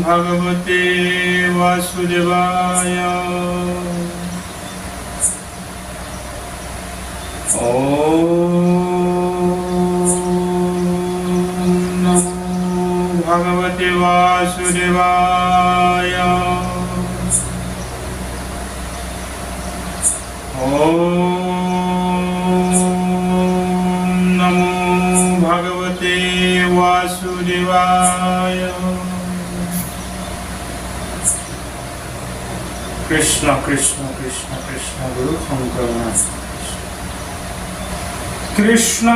भगवते वासुदेवाय। भगवते वासुदेवाय। नमो भगवते वासुदेवाय। कृष्ण कृष्ण कृष्ण कृष्ण गुरु शंकर कृष्ण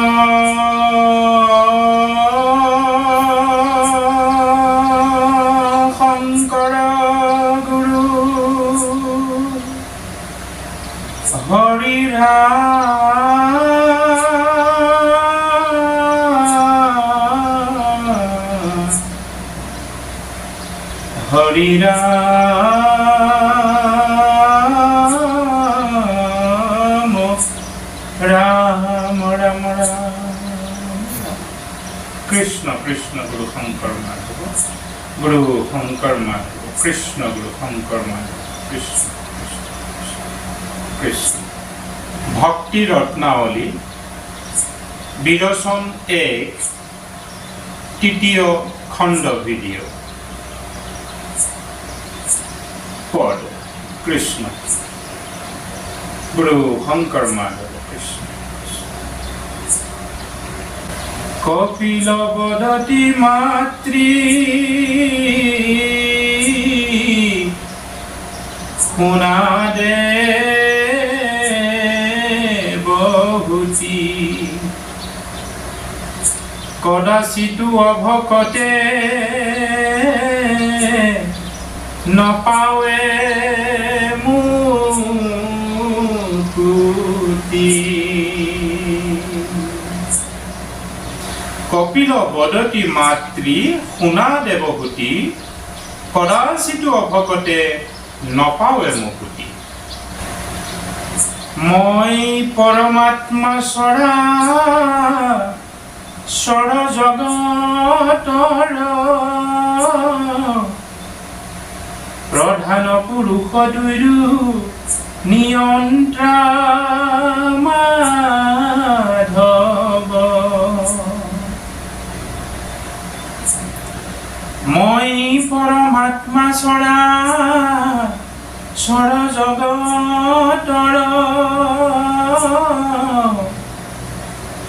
शंकर गुरु हरि हरि राम राम राम। कृष्ण कृष्ण गुरु शंकर माधव गुरु शंकर माधव कृष्ण गुरु शंकर माधव कृष्ण कृष्ण। भक्ति रत्नावली विरसन 1 तृतीय खंड भिडिओ पद कृष्ण गुरु शंकर माधव कृष्ण। कपिल वदति मातृ हुनादे बहुति कदाचित् अभकते न पावे मुक्ति। कपिल वदति मातृ हुना देवहूति कदाचित् अभकते न पावे मुक्ति। মই परमात्मा सरा सर जगतर प्रधान पुरुष दुरु नियंत्रा माधव। মই परमात्मा सरा सर जगतर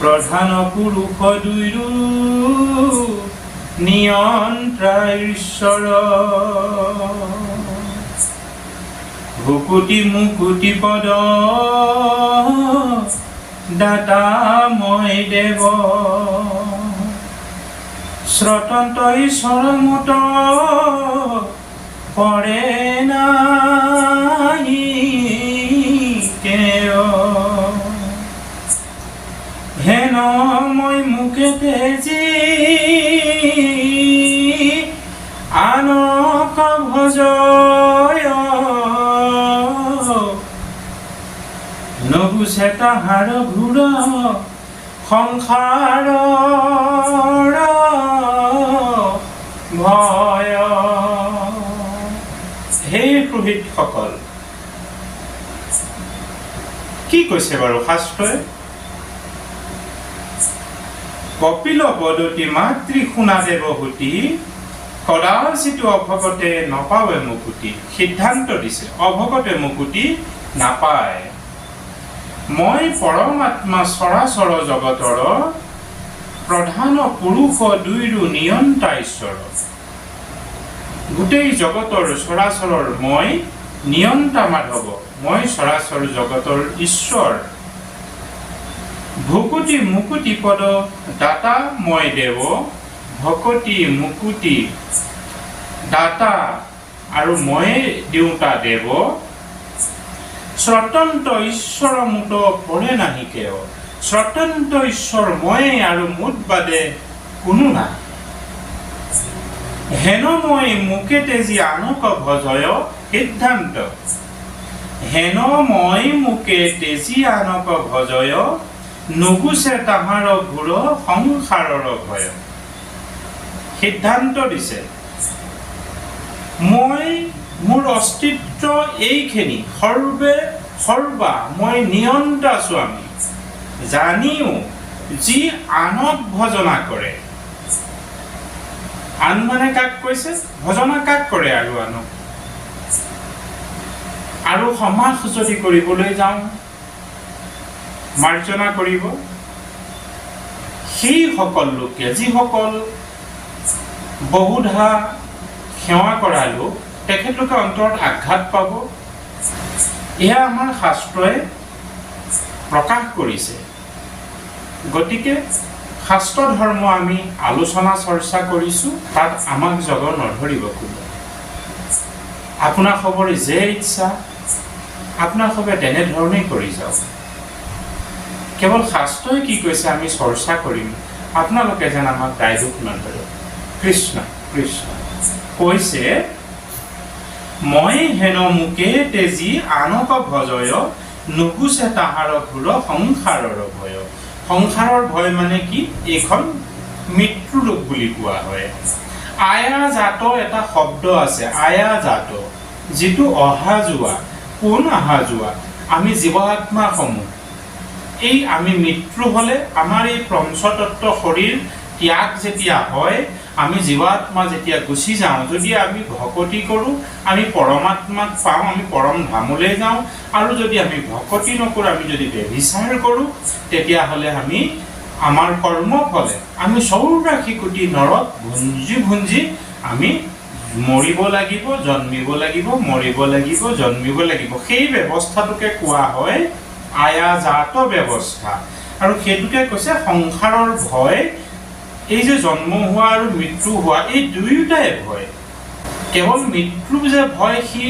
प्रधान पुरुष दुरु नियंत्रा ईश्वर। भुकुति मुकुति पद दाता মই देव स्वतंत्र ईश्वर मुत पड़े नाही केओ। हेन মই मुखे तेजी आनक भजय नबुझे ताहार घूर संसार भय। हे पुरोहित सकल কি কৈছে বাৰু শাস্ত্ৰই? कपिल वदति मातृ हुना देवहूति कदाचित् अभकते नपावे मुक्ति। सिद्धांत दिছে अभकते मुक्ति नापाয়। মই परमात्मा सराचर जगतर प्रधान पुरुष दुइरु नियंता ईश्वर। गोटेই जगतर सराचरर মই नियंता माधव। মই सराचर जगतर ईश्वर। भुकुति मुकुति पद दाता মই देव। भकति मुकुति दाता आरु মই देउता देव स्वतंत्र ईश्वर मुत पड़े नाही केओ। स्वतंत्र ईश्वर মই आरु मुत बादे कोनो নাই। हेन মই मुखे तेजी आनक भजय सिद्धांत। হেন মই মোকে তেজি আনক ভজয় নুগুছে তাহাৰ ঘূৰ সংসাৰৰ ভয়। সিদ্ধান্ত দিছে মই মোৰ অস্তিত্ব এইখিনি সৰ্বা মই নিয়ন্তা স্বামী জানিও যি আনক ভজনা কৰে। আন মানে কাক কৈছে? ভজনা কাক কৰে? আৰু আনক। আৰু সমাজ যদি কৰিবলৈ যাওঁ মাৰ্জনা কৰিব সেই সকল লোকে যিসকল বহুধা সেৱা কৰা লোক তেখেতলোকে অন্তৰত আঘাত পাব। এয়া আমাৰ শাস্ত্ৰই প্ৰকাশ কৰিছে। গতিকে শাস্ত্ৰ ধৰ্ম আমি আলোচনা চৰ্চা কৰিছোঁ, তাত আমাক জগ নধৰিব কোনো। আপোনাৰ খবৰে যে ইচ্ছা আপোনাৰ খবৰে তেনেধৰণেই কৰি যাওক। কেৱল শাস্ত্ৰই কি কৈছে আমি চৰ্চা কৰিম, আপোনালোকে যেন আমাক দায় দোষ নধৰে। কৃষ্ণ কৃষ্ণ কৈছে মই হেন মোকে তেজি আনক ভজয় নুগুছে তাহাৰ ঘূৰ সংসাৰৰ ভয়। সংসাৰৰ ভয় মানে কি? এইখন মৃত্যু লোক বুলি কোৱা হয়। আয়া জাত এটা শব্দ আছে, আয়া জাত, যিটো অহা যোৱা, কোন অহা যোৱা। আমি জীৱ আত্মাসমূহ এই আমি মৃত্যু হ'লে আমাৰ এই পঞ্চতত্ত্ব শৰীৰ ত্যাগ যেতিয়া হয়, আমি জীৱাত্মা যেতিয়া গুচি যাওঁ, যদি আমি ভকতি কৰোঁ আমি পৰমাত্মাক পাওঁ, আমি পৰম ধামলৈ যাওঁ। আৰু যদি আমি ভকতি নকৰোঁ, আমি যদি ব্যভিচাৰ কৰোঁ, তেতিয়াহ'লে আমি আমাৰ কৰ্মফলে আমি 84 কোটি নৰক ভুঞ্জি ভুঞ্জি আমি মৰিব লাগিব, জন্মিব লাগিব, মৰিব লাগিব, জন্মিব লাগিব। সেই ব্যৱস্থাটোকে কোৱা হয় আয়াজাত ব্যৱস্থা। আৰু সেইটোকে কৈছে সংসাৰৰ ভয়। এই যে জন্ম হোৱা আৰু মৃত্যু হোৱা এই দুয়োটাই ভয়। কেৱল মৃত্যু যে ভয় সি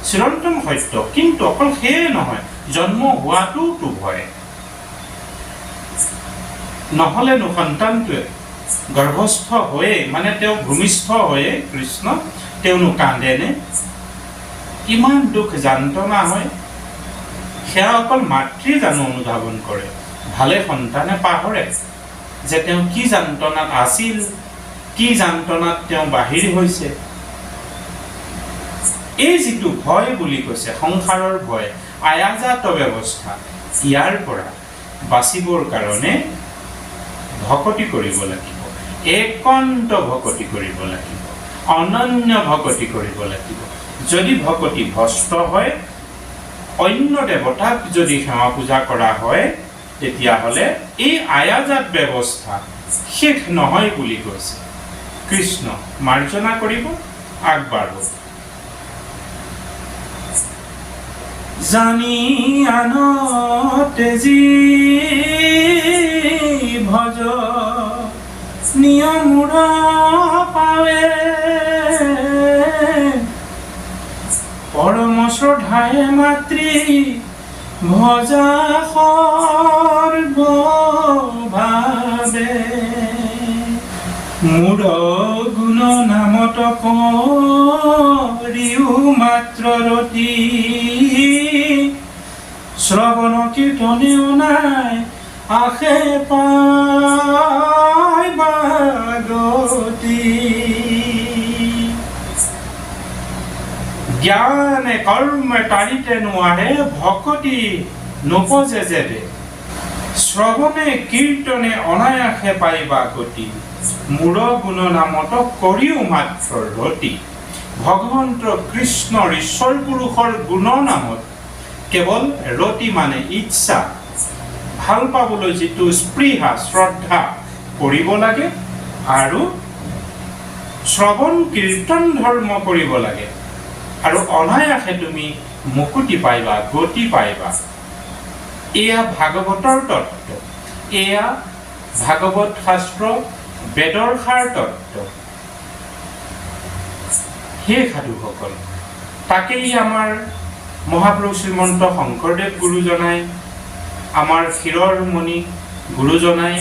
চিৰন্তন সত্য, কিন্তু অকল সেয়ে নহয়, জন্ম হোৱাটোতো ভয়। নহ'লেনো সন্তানটোৱে গৰ্ভস্থ হৈয়ে মানে তেওঁ ভূমিষ্ঠ হৈয়ে কৃষ্ণ তেওঁনো কান্দেনে? কিমান দুখ যান্ত্ৰণা হয় সেয়া অকল মাতৃ জানো অনুধাৱন কৰে। ভালে সন্তানে পাহৰে যে তেওঁ কি যান্ত্ৰণাত আছিল, কি যান্ত্ৰণাত তেওঁ বাহিৰ হৈছে। এই যিটো ভয় বুলি কৈছে সংসাৰৰ ভয়, আয়াজাত ব্যৱস্থা, ইয়াৰ পৰা বাচিবৰ কাৰণে ভকতি কৰিব লাগিব, একান্ত ভকতি কৰিব লাগিব, অনন্য ভকতি কৰিব লাগিব। যদি ভকতি ভ্ৰষ্ট হয়, অন্য দেৱতাক যদি সেৱা পূজা কৰা হয়, তেতিয়াহ'লে এই আয়াজাত ব্যৱস্থা শেষ নহয় বুলি কৈছে কৃষ্ণ। মাৰ্জনা কৰিব আগবাঢ়ো। জানি আন তেজি ভজ নিয়মূঢ় পাৱে পৰম শ্ৰদ্ধায়ে মাতৃ ভজা সৰ্বভাৱে মূঢ় গুণ নামত কৰিও মাত্ৰ ৰতি শ্ৰৱণ কীৰ্তনেও নাই আশে পাই বাগতি। জ্ঞানে কৰ্মে তাৰিতে নোৱাৰে ভকতি নপজে যেবে শ্ৰৱণে কীৰ্তনে অনায়াসে পাইবা গতি মূঢ় গুণ নামত কৰিও মাত্ৰ ৰতি। ভগৱন্ত কৃষ্ণৰ ঈশ্বৰ পুৰুষৰ গুণৰ নামত কেৱল ৰতি মানে ইচ্ছা, ভাল পাবলৈ যিটো স্পৃহা শ্ৰদ্ধা কৰিব লাগে, আৰু শ্ৰৱণ কীৰ্তন ধৰ্ম কৰিব লাগে, আৰু অনায়াসে তুমি মুকুতি পাইবা, গতি পাইবা। এয়া ভাগৱতৰ তত্ত্ব, এয়া ভাগৱত শাস্ত্ৰ বেদৰ সাৰ তত্ত্ব। সেই সাধুসকল তাকেই আমাৰ মহাপ্ৰভু শ্ৰীমন্ত শংকৰদেৱ গুৰুজনাই, আমাৰ ক্ষীৰৰ মণি গুৰুজনাই,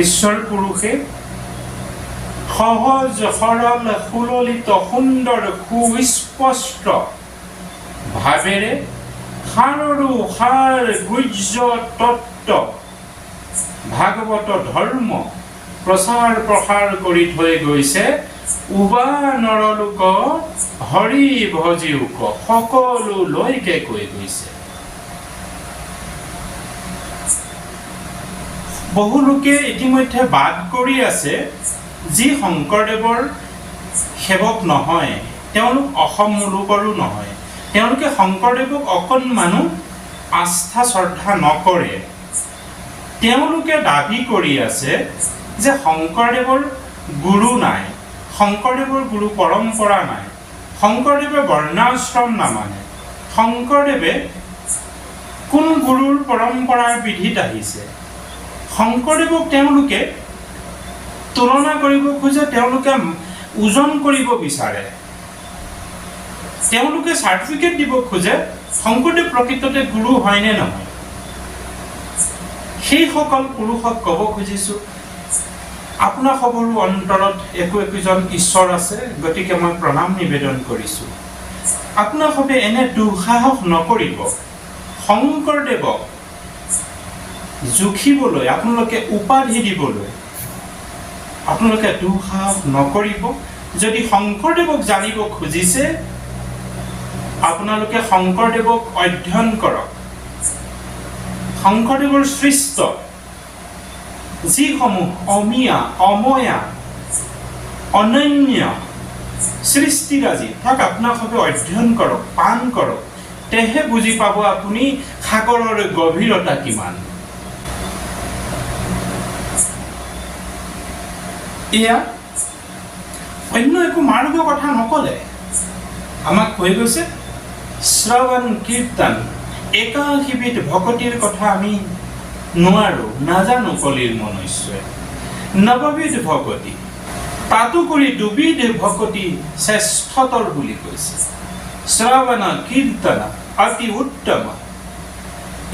ঈশ্বৰ পুৰুষে সহজ সৰল সুললিত সুন্দৰ সুস্পষ্ট ভাৱেৰে সাৰৰু সাৰ গুহ্য তত্ত্ব ভাগৱত ধৰ্ম প্ৰচাৰ প্ৰসাৰ কৰি থৈ গৈছে। উবা নৰলোক হৰি ভজিউক সকলো লৈকে কৈ গৈছে। বহু লোকে ইতিমধ্যে বাদ কৰি আছে যি শংকৰদেৱৰ সেৱক নহয়, তেওঁলোক অসম মুলুকৰো নহয়, তেওঁলোকে শংকৰদেৱক অকণমানো আস্থা শ্ৰদ্ধা নকৰে। তেওঁলোকে দাবী কৰি আছে যে শংকৰদেৱৰ গুৰু নাই, শংকৰদেৱৰ গুৰু পৰম্পৰা নাই, শংকৰদেৱে বৰ্ণাশ্ৰম নামানে, শংকৰদেৱে কোন গুৰুৰ পৰম্পৰাৰ বিধিত আহিছে। শংকৰদেৱক তেওঁলোকে তুলনা কৰিব খোজে, তেওঁলোকে ওজন কৰিব বিচাৰে, তেওঁলোকে চাৰ্টিফিকেট দিব খোজে শংকৰদেৱ প্ৰকৃততে গুৰু হয়নে নহয়। সেইসকল পুৰুষক ক'ব খুজিছোঁ, আপোনাৰ সকলো অন্তৰত একোজন ঈশ্বৰ আছে, গতিকে মই প্ৰণাম নিবেদন কৰিছোঁ। আপোনালোকে এনে দুঃসাহস নকৰিব। শংকৰদেৱক জুখিবলৈ, আপোনালোকে উপাধি দিবলৈ আপোনালোকে দুঃসাহস নকৰিব। যদি শংকৰদেৱক জানিব খুজিছে, আপোনালোকে শংকৰদেৱক অধ্যয়ন কৰক। শংকৰদেৱৰ সৃষ্ট যিসমূহ অমিয়া অময়া অনন্য সৃষ্টিৰাজি তাক আপোনালোকে অধ্যয়ন কৰক, পান কৰক, তেহে বুজি পাব আপুনি সাগৰৰ গভীৰতা কিমান। এয়া অন্য একো মাৰ্গ কথা নকলে, আমাক কৈ গৈছে শ্ৰৱণ কীৰ্তন একাশীবিধ ভকতিৰ কথা আমি নোৱাৰো, নাজানো কলিৰ মনুষ্যই। নৱবিধ ভকতি তাতো কৰি দুবিধ ভকতি শ্ৰেষ্ঠতৰ বুলি কৈছে। শ্ৰৱণ কীৰ্তন অতি উত্তম,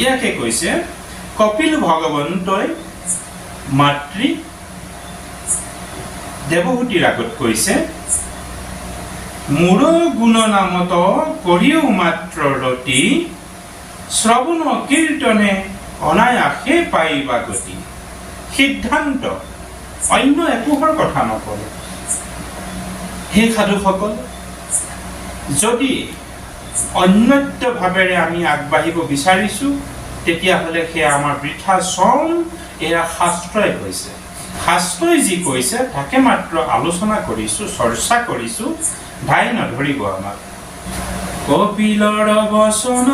ইয়াকে কৈছে কপিল ভগৱন্তই মাতৃ দেৱহূতিৰ আগত কৈছে, মূৰ গুণ নামত কৰিও মাত্ৰ ৰতি, শ্ৰৱণ কীৰ্তনে অনায়াসে পাইবা গতি। সিদ্ধান্ত, অন্য একোহৰ কথা নকৰে। সেই সাধুসকল যদি অন্যত্য ভাৱেৰে আমি আগবাঢ়িব বিচাৰিছোঁ, তেতিয়াহ'লে সেয়া আমাৰ বৃথা শ্ৰম। এয়া শাস্ত্ৰই কৈছে, শাস্ত্ৰই যি কৈছে তাকে মাত্ৰ আলোচনা কৰিছোঁ, চৰ্চা কৰিছোঁ, ধাই নধৰিব আমাক। কপিলৰ বচন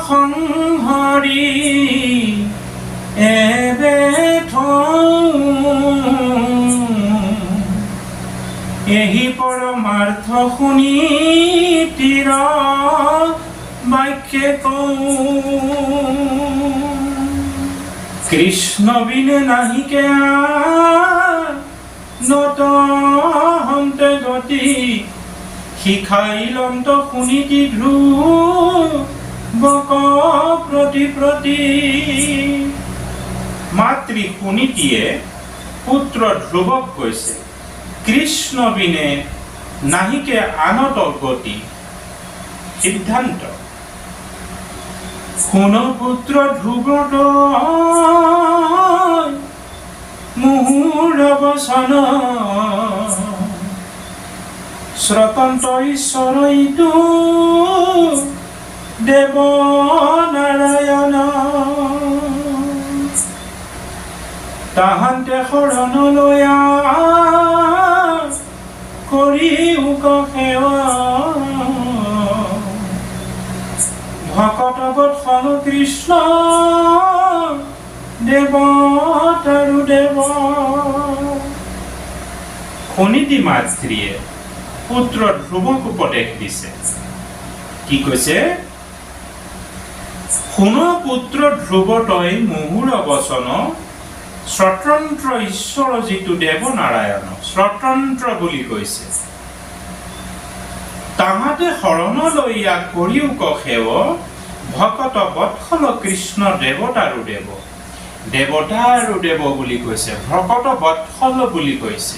সংহৰি এবেঠ এহি পৰমাৰ্থ শুনি তীৰ বাক্যে কওঁ, কৃষ্ণ বিনে নাহিকে নত হন্তে গতি, শিখাইলন্ত শুনিতি ধ্ৰুৱক প্ৰতি প্ৰতি। মাতৃ শুনিতিয়ে পুত্ৰ ধ্ৰুৱক কৈছে, কৃষ্ণ বিনে নাহিকে আনত গতি। সিদ্ধান্ত, শুন পুত্ৰ ধ্ৰুৱত মুহুৰ বচন, স্বতন্ত্ৰ ঈশ্বৰ ইটো দেৱ নাৰায়ণ, তাহান্তে শৰণ লয়া কৰি উক সেৱা, ভকত বৎসল কৃষ্ণ দেৱ তাৰু দেৱ। শুনিতি মাতৃয়ে পুত্ৰ ধ্ৰুৱক উপদেশ দিছে, কি কৈছে? শুন পুত্ৰ ধ্ৰুৱ তই মুহুৰ বচন, স্বতন্ত্ৰ ঈশ্বৰ যিটো দেৱ নাৰায়ণ, স্বতন্ত্ৰ বুলি কৈছে। তাহাতে শৰণ লৈয়া কৰিও ক সেৱ, ভকত বৎসল কৃষ্ণ দেৱতাৰো দেৱ। দেৱতাৰো দেৱ বুলি কৈছে, ভকত বৎসল বুলি কৈছে,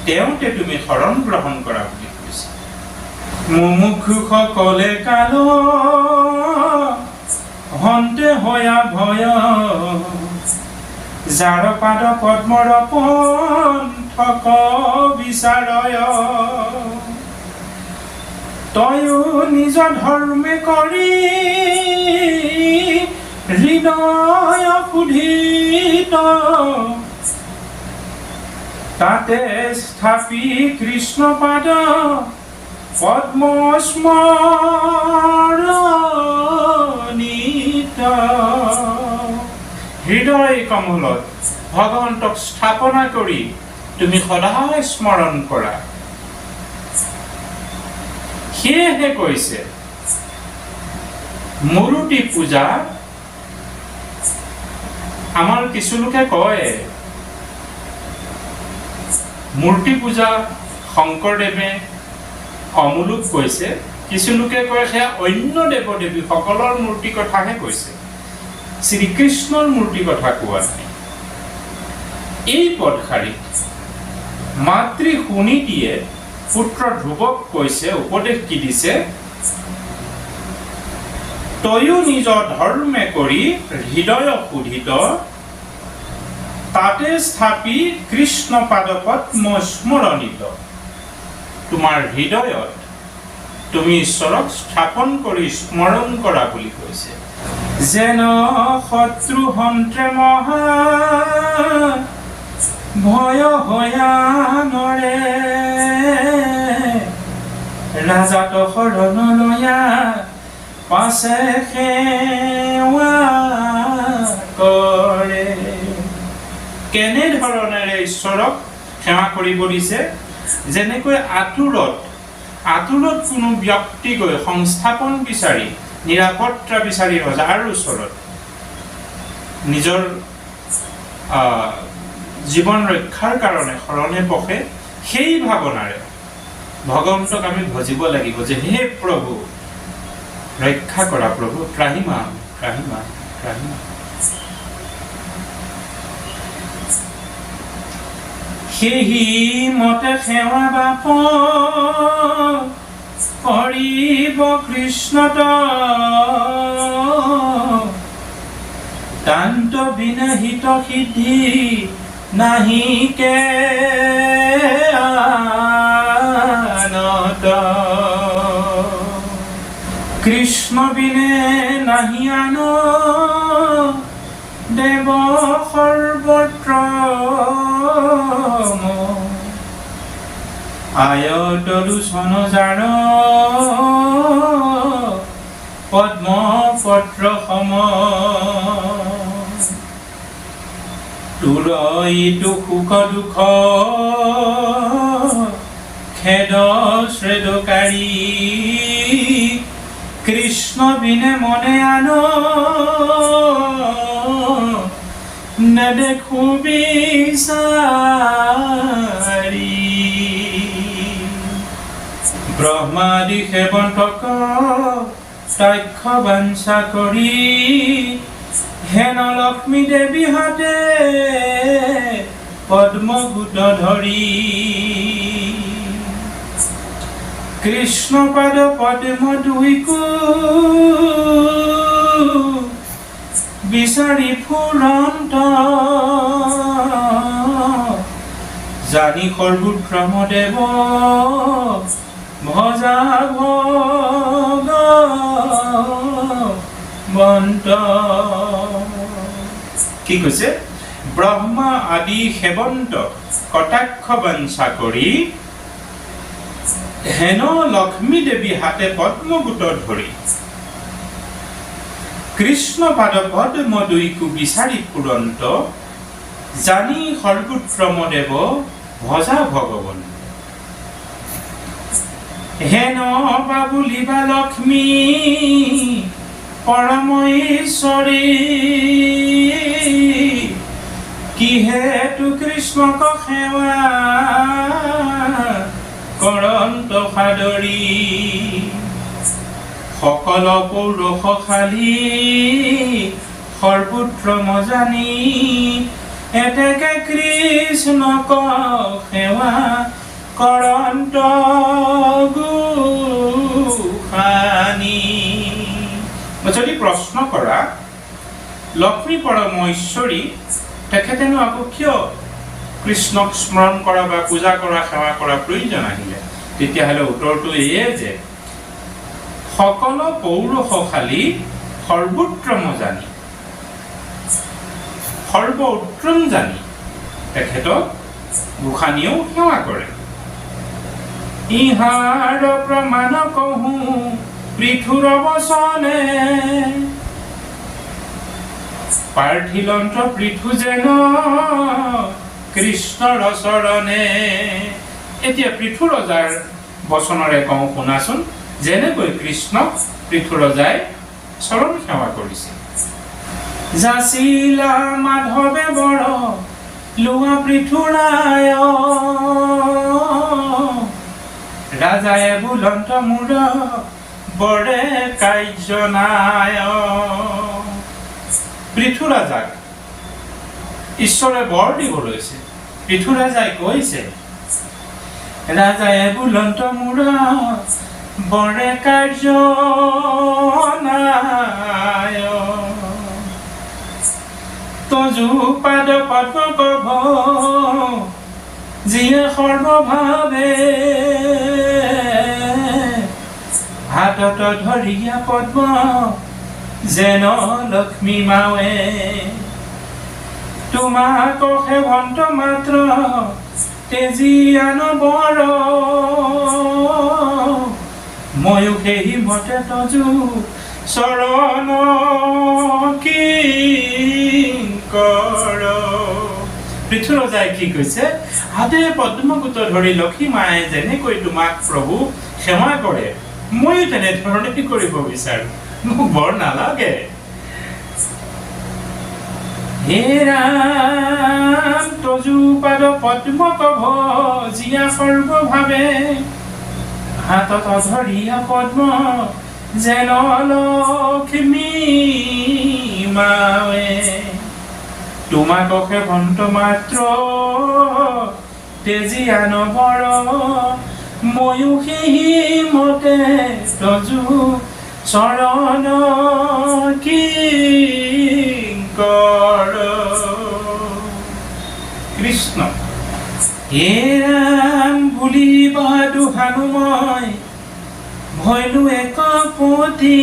তেওঁতে তুমি শৰণ গ্ৰহণ কৰা বুলি কৈছে। মুমুক্ষুসকলে কাল হন্তে হয়া ভয় যাৰ পাদ পদ্মৰ পন্থক বিচাৰয় তয়ো নিজ ধৰ্মে কৰি হৃদয় শুধিত তাতে স্থাপি কৃষ্ণ পাদ পদ্ম স্মৰণিত হৃদয় কমলত ভগৱন্তক স্থাপনা কৰি তুমি সদায় স্মৰণ কৰা। সেয়েহে কৈছে মূৰ্তি পূজা আমাৰ কিছু লোকে কয় মূৰ্তি পূজা শংকৰদেৱে অমূলক কৈছে, কিছু লোকে কয় সেয়া অন্য দেৱ দেৱী সকলৰ মূৰ্তি কথাহে কৈছে, শ্ৰীকৃষ্ণৰ মূৰ্তি কথা কোৱা নাই। এই পদশাৰীত মাতৃ সুনীতিয়ে পুত্ৰ ধ্ৰুৱক কৈছে, উপদেশ কি দিছে, তয়ো নিজ ধৰ্মে কৰি হৃদয় শুধিত তাতে স্থাপি কৃষ্ণ পাদ পদ্ম স্মৰণিত। তোমাৰ হৃদয়ত তুমি ঈশ্বৰক স্থাপন কৰি স্মৰণ কৰা বুলি কৈছে। যেন শত্ৰু সন্ত্ৰে মহা ভয় হয়া নৰে ৰাজাত শৰণ লয়া পাছে সেৱা কৰে। কেনেধৰণেৰে ঈশ্বৰক সেৱা কৰিব দিছে? যেনেকৈ আতুৰত কোনো ব্যক্তি গৈ সংস্থাপন বিচাৰি নিৰাপত্তা বিচাৰি ৰজাৰ ওচৰত নিজৰ জীৱন ৰক্ষাৰ কাৰণে শৰণে পখে, সেই ভাৱনাৰে ভগৱন্তক আমি ভজিব লাগিব যে হে প্ৰভু ৰক্ষা কৰা, প্ৰভু ত্ৰাহি মাম, ত্ৰাহি মাম, ত্ৰাহি মাম। সেহি মতে সেৱা বাপ কৰিব কৃষ্ণত তান্ত বিনাহিত সিদ্ধি নাহিকে আনত। কৃষ্ণ বিনে নাহি আন দেৱ সৰ্বত্ৰ আয়ত লোচন জান পদ্ম পত্ৰ সম তোৰ ইটো সুখ দুখ খেদ শ্ৰেদকাৰী কৃষ্ণ বিনে মনে আন নেদেখো বিচাৰি। ব্ৰহ্মাদি সেৱন্তক তক্ষ বাঞ্ছা কৰি হেন লক্ষ্মী দেৱী হাতে পদ্মগুট ধৰি কৃষ্ণ পাদ পদ্ম দুইকো বিচাৰি ফুৰন্ত জানি সৰ্বোত্তম দেৱ ভজা ভগৱন্ত। কি কৈছে? ব্ৰহ্মা আদি সেৱন্ত কটাক্ষ বাঞ্ছা কৰি হেন লক্ষ্মী দেৱী হাতে পদ্মগুট ধৰি কৃষ্ণ পাদ পদ্ম দুইকো বিচাৰি ফুৰন্ত জানি সৰ্বোত্তম দেৱ ভজা ভগৱন্ত। হেন বাবুলিবা লক্ষ্মী পৰম ঈশ্বৰী কিহেতু কৃষ্ণক সেৱা কৰন্ত সাদৰী সকল পৌৰুষশালী সৰ্বোত্তম জানি এতেকে কৃষ্ণক সেৱা কৰন্ত গুণ। প্ৰশ্ন কৰা লক্ষ্মী পৰমেশ্বৰী তেখেতেনো আকৌ কিয় কৃষ্ণক স্মৰণ কৰা বা পূজা কৰা সেৱা কৰা প্ৰয়োজন আহিলে? তেতিয়াহ'লে উত্তৰটো এয়ে যে সকল পৌৰুষশালী সৰ্বোত্তম জানি সৰ্ব উত্তম জানি তেখেতক গোসাঁনীয়েও সেৱা কৰে। ইহাৰ প্ৰমাণ কহো পৃথুৰ বচনে পাৰ্থিলন্ত পৃথু যেন কৃষ্ণৰ চৰণে। এতিয়া পৃথু ৰজাৰ বচনৰে কওঁ শুনাচোন, যেনেকৈ কৃষ্ণক পৃথু ৰজাই চৰণ সেৱা কৰিছে। যাচিলা মাধৱে বৰ লোৱা পৃথুৰায় ৰাজায়ে বুলন্ত মূৰ বৰে কাৰ্য নাই। পৃথু ৰাজাক ঈশ্বৰে বৰ দিব লৈছে। পৃথু ৰাজাই কৈছে, ৰাজায়ে বুলন্ত মূৰ বৰে কাৰ্য নাই। তজু পাদ পদ্ম গভ যিয়ে সৰ্বভাৱে হাতত ধৰিয়া পদ্ম যেন লক্ষ্মী মাৱে। তোমাক সেৱন্ত মাত্ৰ তেজীয়ান বৰ ময়ো সেই মতে তজু চৰণ কিংকৰ। পৃথু ৰজাই কি কৈছে? হাতেৰে পদ্মগুট ধৰি লক্ষ্মী মায়ে যেনেকৈ তোমাক প্ৰভু সেৱা কৰে ময়ো তেনেধৰণে কৰিব বিচাৰো, মোক বৰ নালাগে। হে ৰাম তজু পাদ পদ্ম কভ জিয়া সৰ্বভাৱে হাতত ধৰিয়া পদ্ম যেন লক্ষ্মী মাৱে। তোমাক সেৱন্ত মাত্ৰ তেজীয়ান বৰ ময়ো সেই মতে তজু চৰণ কিংকৰ। কৃষ্ণ হে ৰাম বুলিবা দুহানো মই ভৈলো এক পতি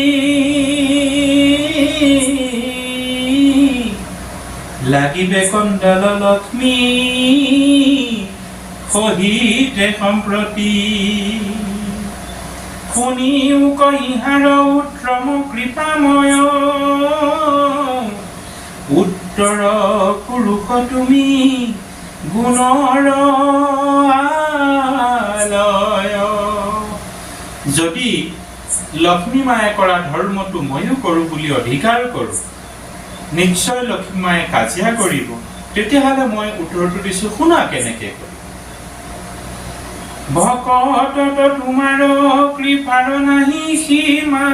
লাগিবে কণ্ডল লক্ষ্মী সহিতে সম্প্ৰতি। শুনিও কহিহাৰ উত্তম কৃপাময় উত্তৰ পুৰুষ তুমি গুণৰ আলয়। যদি লক্ষ্মী মায়ে কৰা ধৰ্মটো ময়ো কৰোঁ বুলি অধিকাৰ কৰোঁ, নিশ্চয় লক্ষ্মী মায়ে কাজিয়া কৰিব। তেতিয়াহ'লে মই উত্তৰটো দিছো, শুনা কেনেকে কৰিম। ভকত তোমাৰ কৃপাৰ নাহি সীমা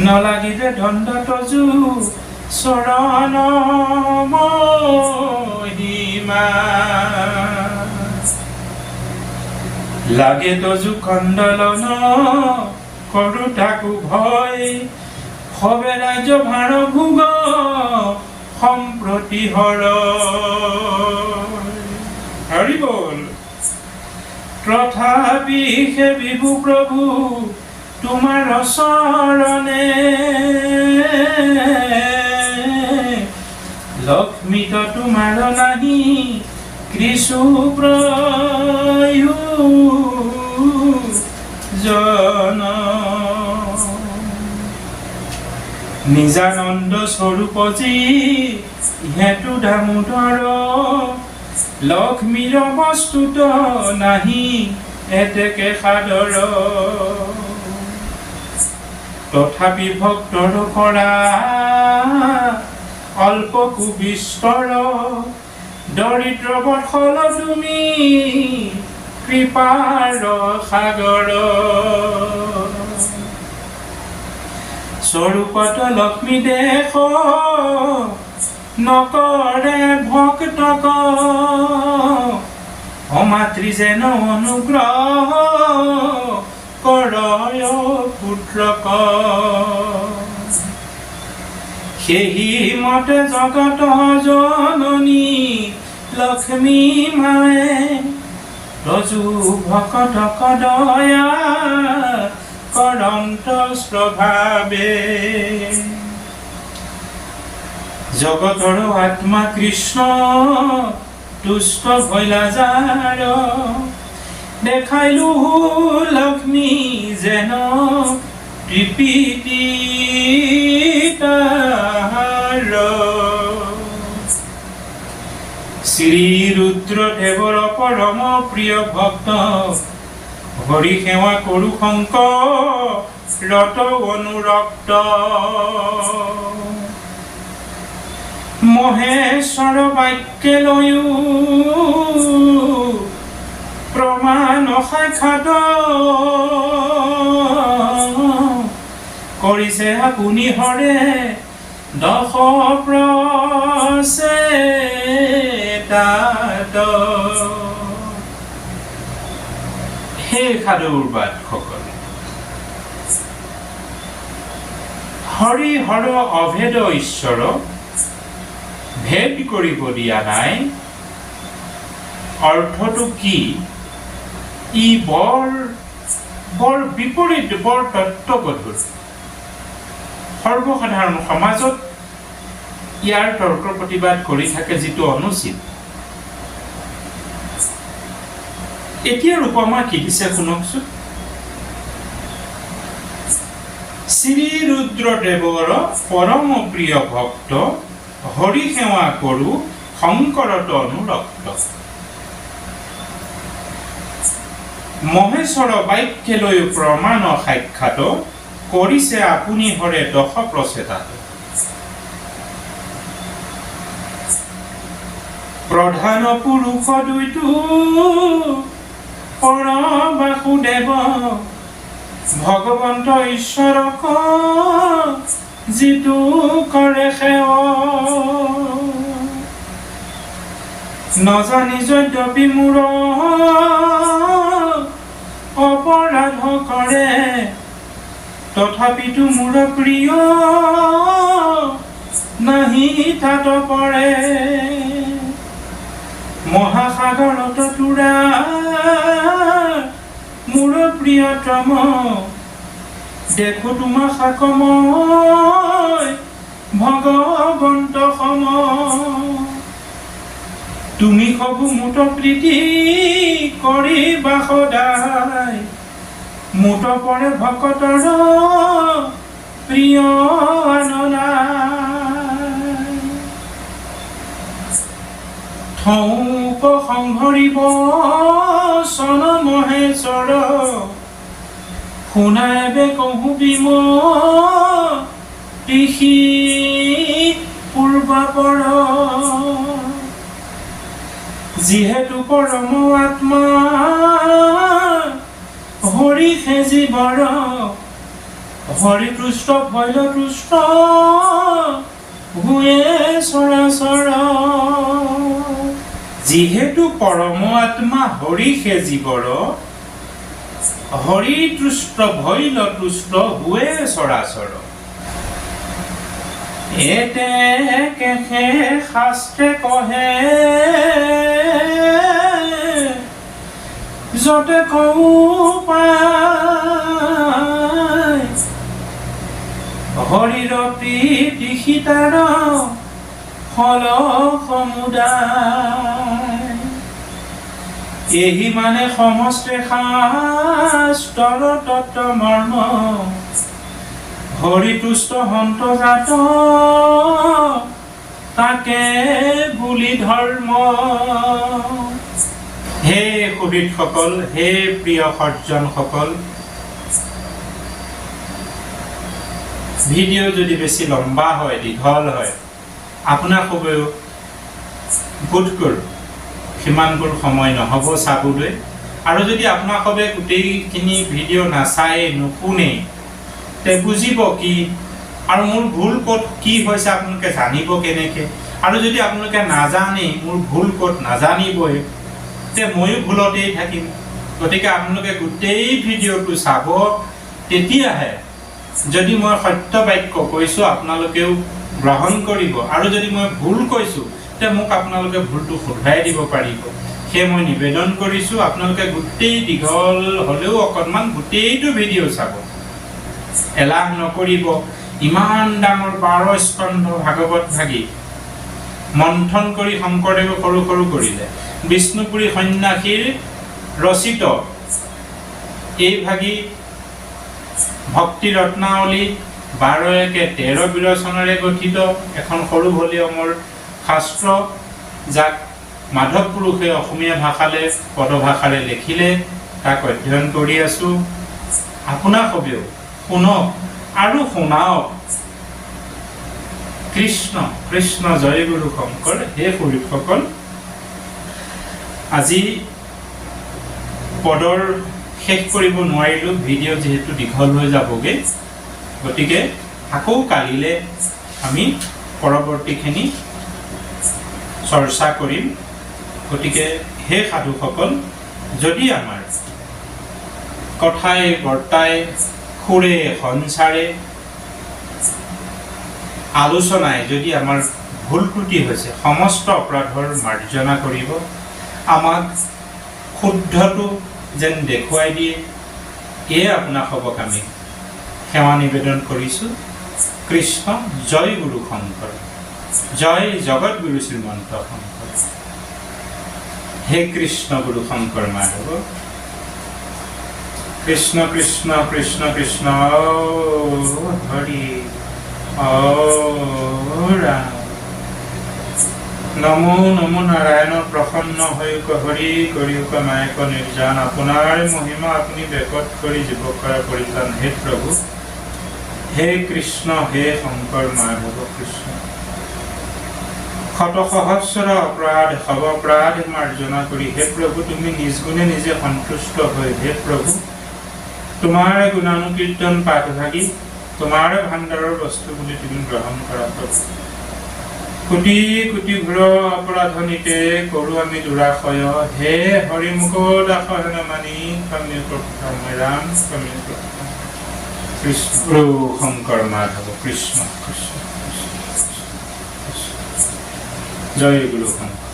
নলাগিবে দণ্ড তজু চৰণ মহিমা। লাগে তজু কণ্ডলন কৰো তাকো ভয় হবে ৰাজ্য ভাৰ ভোগ সম্প্ৰতি হৰ। হৰি বল। তথাপি হে বিভু প্ৰভু তোমাৰ চৰণে লক্ষ্মী তো তোমাৰ নাহি কৃষু প্ৰয়োজন। নিজানন্দ স্বৰূপ যি হেতু দামোদৰ লক্ষ্মীৰ বস্তুত নাহি এতেকে সাদৰ। তথাপি ভক্তৰ কৰা অল্প কুবিস্তৰ দৰিদ্ৰ বৎসল তুমি কৃপাৰ সাগৰ। স্বৰূপত লক্ষ্মী দেশ নকৰে ভক্তক অমাতৃ যেন অনুগ্ৰহ কৰয় পুত্ৰক সেহি মতে জগত জননী লক্ষ্মী মায়ে ৰজু ভকতক দয়া কৰন্ত স্বভাৱে জগতৰ আত্মা কৃষ্ণ তুষ্ট ভৈলা যাৰ দেখাইলো লক্ষ্মী যেন ত্ৰিপিটি তাহাৰ শ্ৰী ৰুদ্ৰদেৱৰ পৰম প্ৰিয় ভক্ত হৰি সেৱা কৰো শংকৰ অনুৰক্ত মহেশ্বৰ বাক্যে লৈও প্ৰমাণ সাক্ষাৎ কৰিছে আপুনি হৰে দশ প্ৰচেতাত হে সাধুৰ বাদসকল হৰি হৰ অভেদ ঈশ্বৰ ভেদ কৰিব দিয়া নাই অৰ্থটো কি ই বৰ বিপৰীত বৰ তত্ত্বগধুৰ সৰ্বসাধাৰণ সমাজত ইয়াৰ তৰ্ক প্ৰতিবাদ কৰি থাকে যিটো অনুচিত এতিয়াৰ উপমা কি দিছে শুনকচোন শ্ৰী ৰুদ্ৰদেৱৰ পৰম প্ৰিয় ভক্ত হৰি সেৱা কৰো শংকৰত অনুৰক্ত মহেশ্বৰ বাক্যে লৈ প্ৰমাণ সাক্ষাৎ কৰিছে আপুনি হৰে দশ প্ৰচেতাত প্ৰধান পুৰুষ দুইটো পৰ বাসুদেৱ ভগৱন্ত ঈশ্বৰক যিটো কৰে সেৱা নজানি যদ্যপি মোৰ অপৰাধ কৰে তথাপিতো মোৰ প্ৰিয় নাহি তাত পৰে মহাসাগৰত তোৰা মোৰ প্ৰিয়তম দেখো তোমাক সাকময় ভগৱন্ত সম তুমি সবু মুঠ প্ৰীতি কৰিবা সদায় মুঠ পৰে ভকতৰ প্ৰিয় আননাই থৌপ সংহৰিব চন মহেশ্বৰ শুনাইবে কহু বিম ঋষি পূৰ্বাপৰ যিহেতু পৰম আত্মা হৰি সেজিবৰ হৰি তুষ্ট ভৈল তুষ্ট হুয়ে চৰাচৰ যিহেতু পৰম আত্মা হৰি সেজিবৰ হৰি তুষ্ট ভৈল তুষ্ট হুয়ে চৰাচৰ এতে কেহে শাস্ত্ৰে কহে যতে কৌ পায় হৰিৰ প্ৰীতি সীতাৰ ফল সমুদায় এহি মানে সমস্তে শাস্ত্ৰৰ তত্ত্ব মৰ্ম হৰিতুষ্ট হন্ত জাত তাকে বুলি ধৰ্ম হে সুধীতসকল হে প্ৰিয় সজ্জনসকল ভিডিঅ' যদি বেছি লম্বা হয় দীঘল হয় আপোনাক সবেও বোধ কৰোঁ সিমানবোৰ সময় নহ'ব চাবলৈ আৰু যদি আপোনাক সবে গোটেইখিনি ভিডিঅ' নাচায় নুশুনে তে বুজিব কি আৰু মোৰ ভুল ক'ত কি হৈছে আপোনালোকে জানিব কেনেকৈ আৰু যদি আপোনালোকে নাজানে মোৰ ভুল ক'ত নাজানিবই তে ময়ো ভুলতেই থাকিম গতিকে আপোনালোকে গোটেই ভিডিঅ'টো চাব, তেতিয়াহে যদি মই সত্য বাক্য কৈছোঁ আপোনালোকেও গ্ৰহণ কৰিব, আৰু যদি মই ভুল কৈছোঁ তে মোক আপোনালোকে ভুলটো শুধৰাই দিব পাৰিব। সেয়ে মই নিবেদন কৰিছোঁ আপোনালোকে গোটেই দীঘল হ'লেও অকণমান গোটেইটো ভিডিঅ' চাব, এলাহ নকৰিব। ইমান ডাঙৰ 12 স্কন্ধ ভাগৱত ভাগী মন্থন কৰি শংকৰদেৱে সৰু সৰু কৰিলে। বিষ্ণুপুৰী সন্ন্যাসীৰ ৰচিত এই ভাগী ভক্তি ৰত্নাৱলী 12-13 বিৰচনেৰে গঠিত এখন সৰু ভলিউমৰ শাস্ত্ৰ, যাক মাধৱ পুৰুষে অসমীয়া ভাষালৈ পদভাষাৰে লিখিলে, তাক অধ্যয়ন কৰি আছোঁ। আপোনাসবেও শুনক আৰু শুনাওক। কৃষ্ণ কৃষ্ণ জয় গুৰু শংকৰ। হে সৰুসকল, আজি পদৰ শেষ কৰিব নোৱাৰিলোঁ, ভিডিঅ' যিহেতু দীঘল হৈ যাবগৈ, গতিকে আকৌ কালিলৈ আমি পৰৱৰ্তীখিনি চৰ্চা কৰিম। গতিকে হে সাধুসকল, যদি আমাৰ কথাই বৰ্তাই সুৰে সঞ্চাৰে আলোচনাই যদি আমাৰ ভুল ত্ৰুটি হৈছে, সমস্ত অপৰাধৰ মাৰ্জনা কৰিব, আমাক শুদ্ধটো যেন দেখুৱাই দিয়ে, এয়ে আপোনাসবক আমি সেৱা নিবেদন কৰিছোঁ। কৃষ্ণ জয় গুৰু শংকৰ, জয় জগত গুৰু শ্ৰীমন্ত শংকৰ। হে কৃষ্ণ গুৰু শংকৰ মাধৱ। কৃষ্ণ কৃষ্ণ কৃষ্ণ কৃষ্ণ হৰি ৰাম। নমো নমো নাৰায়ণ প্ৰসন্ন হৈক হৰি কৰিয়ক মায়ক নিৰ্জান। আপোনাৰ মহিমা আপুনি বেকত কৰি জীৱকৰ পৰিত্ৰাণ। হে প্ৰভু, হে কৃষ্ণ, হে শংকৰ মাধৱ কৃষ্ণ। শত সহস্ৰ অপৰাধ সব অপৰাধ মাৰ্জনা কৰি হে প্ৰভু তুমি নিজ গুণে নিজে সন্তুষ্ট হৈ, হে প্ৰভু তোমাৰ গুণানুকীৰ্তন পাঠ ভাগি তোমাৰ ভাণ্ডাৰৰ বস্তু বুলি তুমি গ্ৰহণ কৰা প্ৰভু। কোটি কোটি ঘোৰ অপৰাধনীতে কৰোঁ আমি দুৰাশয়, হে হৰি মুকুদাস হেন মানি কামী ৰাম কামী কৃষ্ণ শংকৰ মাধৱ কৃষ্ণ কৃষ্ণ। জয় গুৰু শংকৰ।